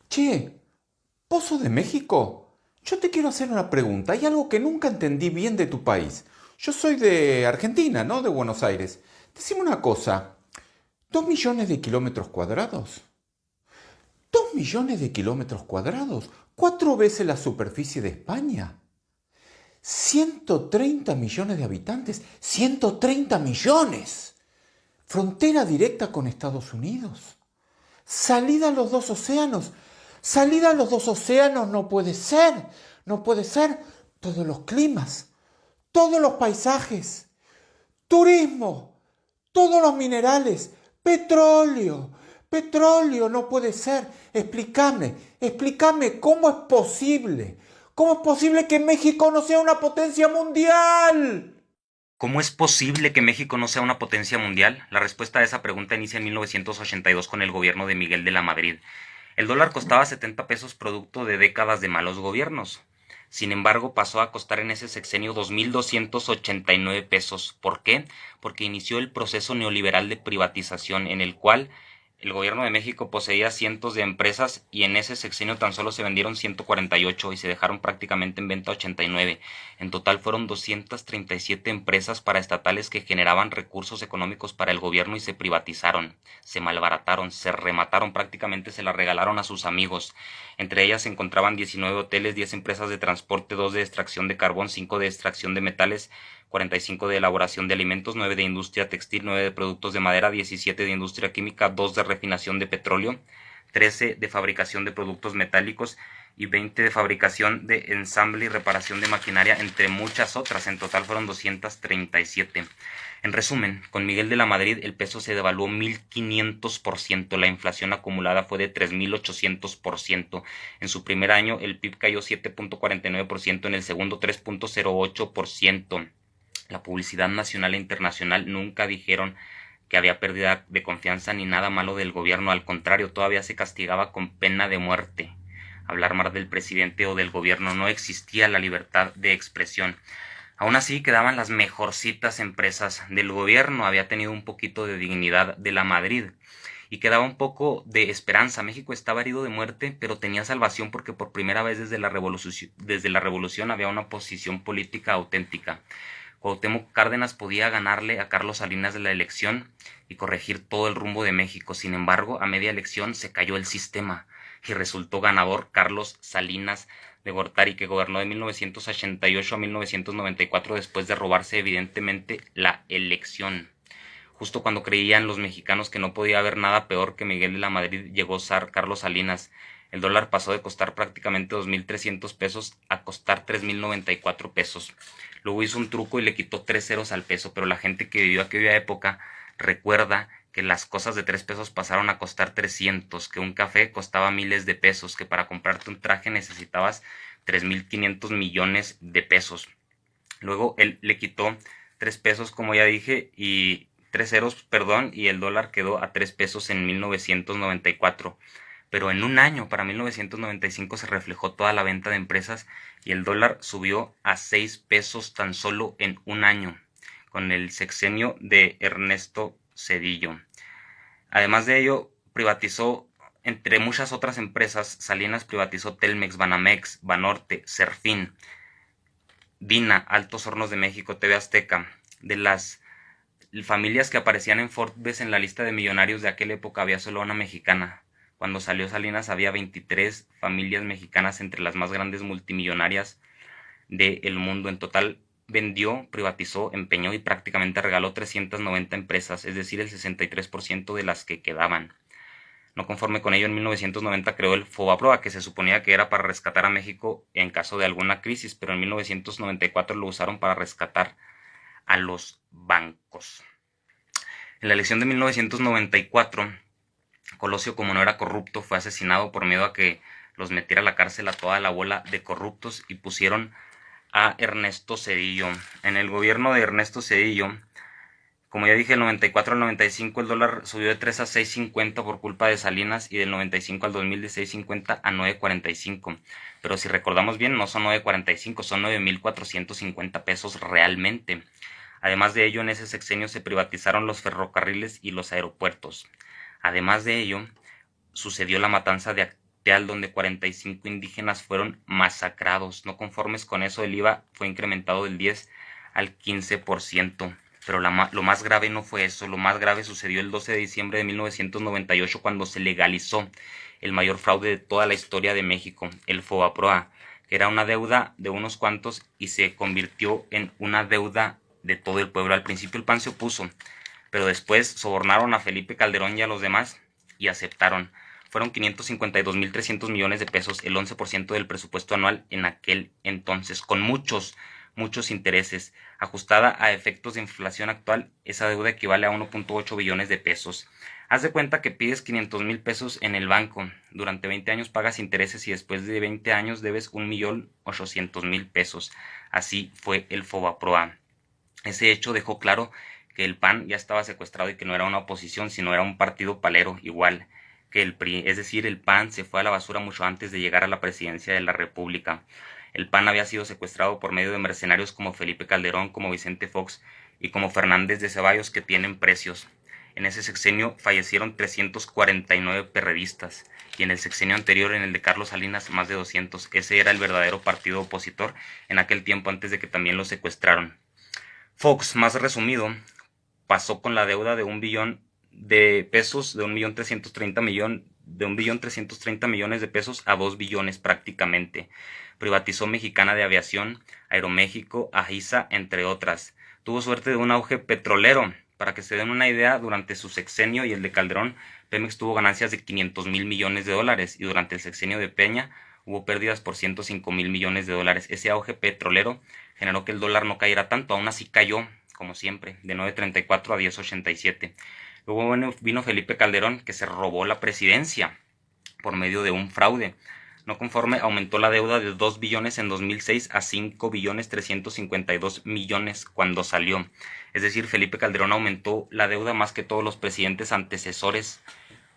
Che, Pozo de México. Yo te quiero hacer una pregunta. Hay algo que nunca entendí bien de tu país. Yo soy de Argentina, ¿no? De Buenos Aires. Decime una cosa. ¿2 millones de kilómetros cuadrados? ¿2 millones de kilómetros cuadrados? ¿4 veces la superficie de España? ¿130 millones de habitantes? ¡130 millones! Frontera directa con Estados Unidos. Salida a los dos océanos. Salida a los dos océanos no puede ser. No puede ser. Todos los climas, todos los paisajes, turismo, todos los minerales, petróleo. Petróleo no puede ser. Explícame cómo es posible. ¿Cómo es posible que México no sea una potencia mundial? ¿Cómo es posible que México no sea una potencia mundial? La respuesta a esa pregunta inicia en 1982 con el gobierno de Miguel de la Madrid. El dólar costaba 70 pesos producto de décadas de malos gobiernos. Sin embargo, pasó a costar en ese sexenio 2.289 pesos. ¿Por qué? Porque inició el proceso neoliberal de privatización en el cual el gobierno de México poseía cientos de empresas y en ese sexenio tan solo se vendieron 148 y se dejaron prácticamente en venta 89. En total fueron 237 empresas paraestatales que generaban recursos económicos para el gobierno y se privatizaron, se malbarataron, se remataron, prácticamente se las regalaron a sus amigos. Entre ellas se encontraban 19 hoteles, 10 empresas de transporte, 2 de extracción de carbón, 5 de extracción de metales, 45 de elaboración de alimentos, 9 de industria textil, 9 de productos de madera, 17 de industria química, 2 de refinación de petróleo, 13 de fabricación de productos metálicos y 20 de fabricación de ensamble y reparación de maquinaria, entre muchas otras. En total fueron 237. En resumen, con Miguel de la Madrid el peso se devaluó 1.500%, la inflación acumulada fue de 3.800%. En su primer año el PIB cayó 7.49%, en el segundo 3.08%. La publicidad nacional e internacional nunca dijeron que había pérdida de confianza ni nada malo del gobierno, al contrario, todavía se castigaba con pena de muerte. Hablar mal del presidente o del gobierno, no existía la libertad de expresión. Aún así quedaban las mejorcitas empresas del gobierno, había tenido un poquito de dignidad de la Madrid y quedaba un poco de esperanza. México estaba herido de muerte, pero tenía salvación porque por primera vez desde la revolución había una posición política auténtica. Cuauhtémoc Cárdenas podía ganarle a Carlos Salinas de la elección y corregir todo el rumbo de México. Sin embargo, a media elección se cayó el sistema y resultó ganador Carlos Salinas de Gortari, que gobernó de 1988 a 1994 después de robarse evidentemente la elección. Justo cuando creían los mexicanos que no podía haber nada peor que Miguel de la Madrid, llegó zar Carlos Salinas. El dólar pasó de costar prácticamente 2.300 pesos a costar 3.094 pesos. Luego hizo un truco y le quitó 3 ceros al peso, pero la gente que vivió aquella época recuerda que las cosas de 3 pesos pasaron a costar 300, que un café costaba miles de pesos, que para comprarte un traje necesitabas 3.500 millones de pesos. Luego él le quitó 3 pesos, como ya dije, y 3 ceros, perdón, y el dólar quedó a 3 pesos en 1994. Pero en un año, para 1995, se reflejó toda la venta de empresas y el dólar subió a 6 pesos tan solo en un año, con el sexenio de Ernesto Zedillo. Además de ello, privatizó, entre muchas otras empresas, Salinas privatizó Telmex, Banamex, Banorte, Serfín, Dina, Altos Hornos de México, TV Azteca. De las familias que aparecían en Forbes en la lista de millonarios de aquella época había solo una mexicana. Cuando salió Salinas había 23 familias mexicanas entre las más grandes multimillonarias del mundo. En total vendió, privatizó, empeñó y prácticamente regaló 390 empresas, es decir, el 63% de las que quedaban. No conforme con ello, en 1990 creó el Fobaproa, que se suponía que era para rescatar a México en caso de alguna crisis, pero en 1994 lo usaron para rescatar a los bancos. En la elección de 1994, Colosio, como no era corrupto, fue asesinado por miedo a que los metiera a la cárcel a toda la bola de corruptos y pusieron a Ernesto Zedillo. En el gobierno de Ernesto Zedillo, como ya dije, del 94 al 95 el dólar subió de 3 a 6.50 por culpa de Salinas y del 95 al 2000 de 6.50 a 9.45. Pero si recordamos bien, no son 9.45, son 9.450 pesos realmente. Además de ello, en ese sexenio se privatizaron los ferrocarriles y los aeropuertos. Además de ello, sucedió la matanza de Manantial, donde 45 indígenas fueron masacrados. No conformes con eso, el IVA fue incrementado del 10 al 15%. Pero lo más grave no fue eso. Lo más grave sucedió el 12 de diciembre de 1998, cuando se legalizó el mayor fraude de toda la historia de México, el FOBAPROA, que era una deuda de unos cuantos y se convirtió en una deuda de todo el pueblo. Al principio el PAN se opuso, pero después sobornaron a Felipe Calderón y a los demás y aceptaron. Fueron 552.300 millones de pesos, el 11% del presupuesto anual en aquel entonces, con muchos intereses. Ajustada a efectos de inflación actual, esa deuda equivale a 1.8 billones de pesos. Haz de cuenta que pides 500,000 pesos en el banco, durante 20 años pagas intereses y después de 20 años debes 1.800.000 pesos. Así fue el FOBAPROA. Ese hecho dejó claro que el PAN ya estaba secuestrado y que no era una oposición, sino era un partido palero, igual que el PRI. Es decir, el PAN se fue a la basura mucho antes de llegar a la presidencia de la República. El PAN había sido secuestrado por medio de mercenarios como Felipe Calderón, como Vicente Fox y como Fernández de Ceballos, que tienen precios. En ese sexenio fallecieron 349 perredistas y en el sexenio anterior, en el de Carlos Salinas, más de 200. Ese era el verdadero partido opositor en aquel tiempo, antes de que también lo secuestraron. Fox, más resumido, pasó con la deuda de 1 billón de pesos, de 1.330 millones de pesos a 2 billones prácticamente. Privatizó Mexicana de Aviación, Aeroméxico, AISA, entre otras. Tuvo suerte de un auge petrolero. Para que se den una idea, durante su sexenio y el de Calderón, Pemex tuvo ganancias de 500,000 millones de dólares y durante el sexenio de Peña hubo pérdidas por 105,000 millones de dólares. Ese auge petrolero generó que el dólar no cayera tanto, aún así cayó, como siempre, de 9.34 a 10.87. Luego vino Felipe Calderón, que se robó la presidencia por medio de un fraude. No conforme, aumentó la deuda de 2 billones en 2006 a 5.352 millones cuando salió. Es decir, Felipe Calderón aumentó la deuda más que todos los presidentes antecesores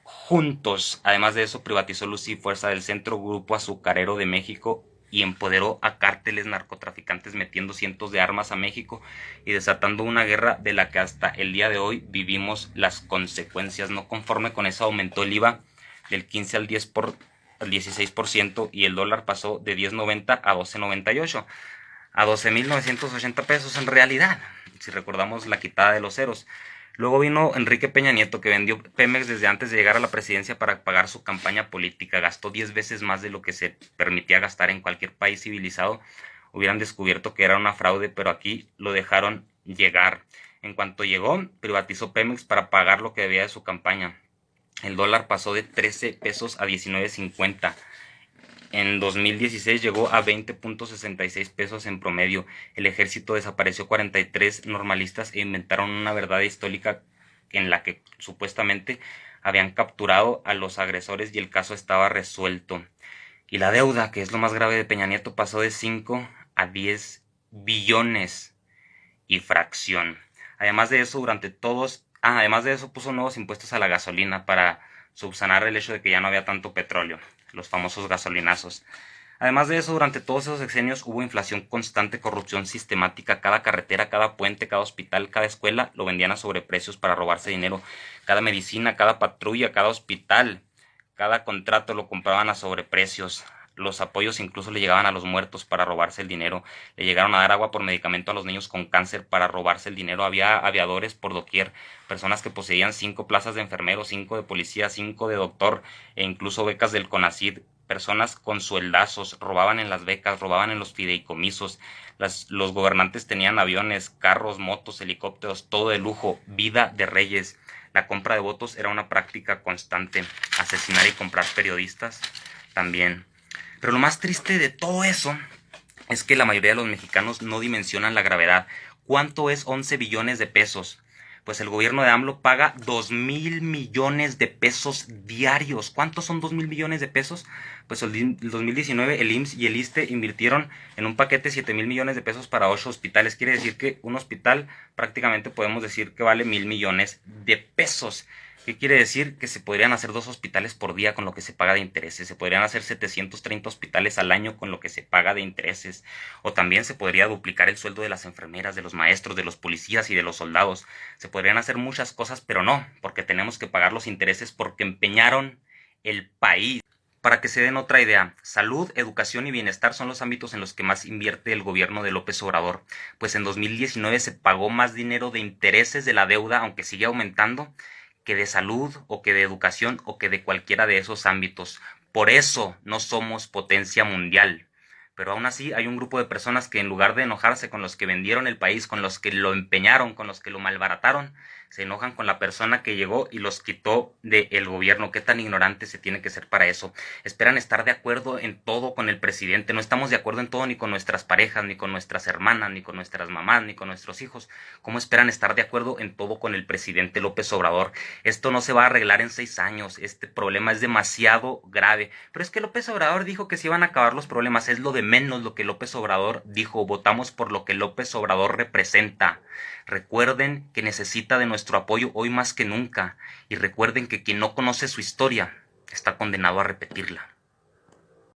juntos. Además de eso, privatizó Luz y Fuerza del Centro, Grupo Azucarero de México, y empoderó a cárteles narcotraficantes, metiendo cientos de armas a México y desatando una guerra de la que hasta el día de hoy vivimos las consecuencias. No conforme con eso, aumentó el IVA del 15 al 16% y el dólar pasó de 10.90 a 12.98, a 12.980 pesos en realidad, si recordamos la quitada de los ceros. Luego vino Enrique Peña Nieto, que vendió Pemex desde antes de llegar a la presidencia para pagar su campaña política. Gastó 10 veces más de lo que se permitía gastar en cualquier país civilizado. Hubieran descubierto que era una fraude, pero aquí lo dejaron llegar. En cuanto llegó, privatizó Pemex para pagar lo que debía de su campaña. El dólar pasó de 13 pesos a 19.50. En 2016 llegó a 20.66 pesos en promedio. El ejército desapareció 43 normalistas e inventaron una verdad histórica en la que supuestamente habían capturado a los agresores y el caso estaba resuelto. Y la deuda, que es lo más grave de Peña Nieto, pasó de 5 a 10 billones y fracción. Además de eso, puso nuevos impuestos a la gasolina para subsanar el hecho de que ya no había tanto petróleo, los famosos gasolinazos. Además de eso, durante todos esos sexenios hubo inflación constante, corrupción sistemática. Cada carretera, cada puente, cada hospital, cada escuela lo vendían a sobreprecios para robarse dinero. Cada medicina, cada patrulla, cada hospital, cada contrato lo compraban a sobreprecios. Los apoyos incluso le llegaban a los muertos para robarse el dinero. Le llegaron a dar agua por medicamento a los niños con cáncer para robarse el dinero. Había aviadores por doquier, personas que poseían 5 plazas de enfermero, 5 de policía, 5 de doctor e incluso becas del CONACYT. Personas con sueldazos, robaban en las becas, robaban en los fideicomisos. Los gobernantes tenían aviones, carros, motos, helicópteros, todo de lujo, vida de reyes. La compra de votos era una práctica constante. Asesinar y comprar periodistas también. Pero lo más triste de todo eso es que la mayoría de los mexicanos no dimensionan la gravedad. ¿Cuánto es 11 billones de pesos? Pues el gobierno de AMLO paga 2,000 millones de pesos diarios. ¿Cuántos son 2,000 millones de pesos? Pues el 2019 el IMSS y el ISSSTE invirtieron en un paquete 7,000 millones de pesos para 8 hospitales. Quiere decir que un hospital prácticamente podemos decir que vale 1,000 millones de pesos. ¿Qué quiere decir? Que se podrían hacer 2 hospitales por día con lo que se paga de intereses. Se podrían hacer 730 hospitales al año con lo que se paga de intereses. O también se podría duplicar el sueldo de las enfermeras, de los maestros, de los policías y de los soldados. Se podrían hacer muchas cosas, pero no, porque tenemos que pagar los intereses porque empeñaron el país. Para que se den otra idea, salud, educación y bienestar son los ámbitos en los que más invierte el gobierno de López Obrador, pues en 2019 se pagó más dinero de intereses de la deuda, aunque sigue aumentando, que de salud o que de educación o que de cualquiera de esos ámbitos. Por eso no somos potencia mundial. Pero aún así hay un grupo de personas que en lugar de enojarse con los que vendieron el país, con los que lo empeñaron, con los que lo malbarataron, se enojan con la persona que llegó y los quitó del gobierno. ¿Qué tan ignorante se tiene que ser para eso? Esperan estar de acuerdo en todo con el presidente. No estamos de acuerdo en todo ni con nuestras parejas, ni con nuestras hermanas, ni con nuestras mamás, ni con nuestros hijos. ¿Cómo esperan estar de acuerdo en todo con el presidente López Obrador? Esto no se va a arreglar en 6 años. Este problema es demasiado grave. Pero es que López Obrador dijo que se iban a acabar los problemas. Es lo de menos lo que López Obrador dijo. Votamos por lo que López Obrador representa. Recuerden que necesita de nuestro apoyo hoy más que nunca, y recuerden que quien no conoce su historia está condenado a repetirla.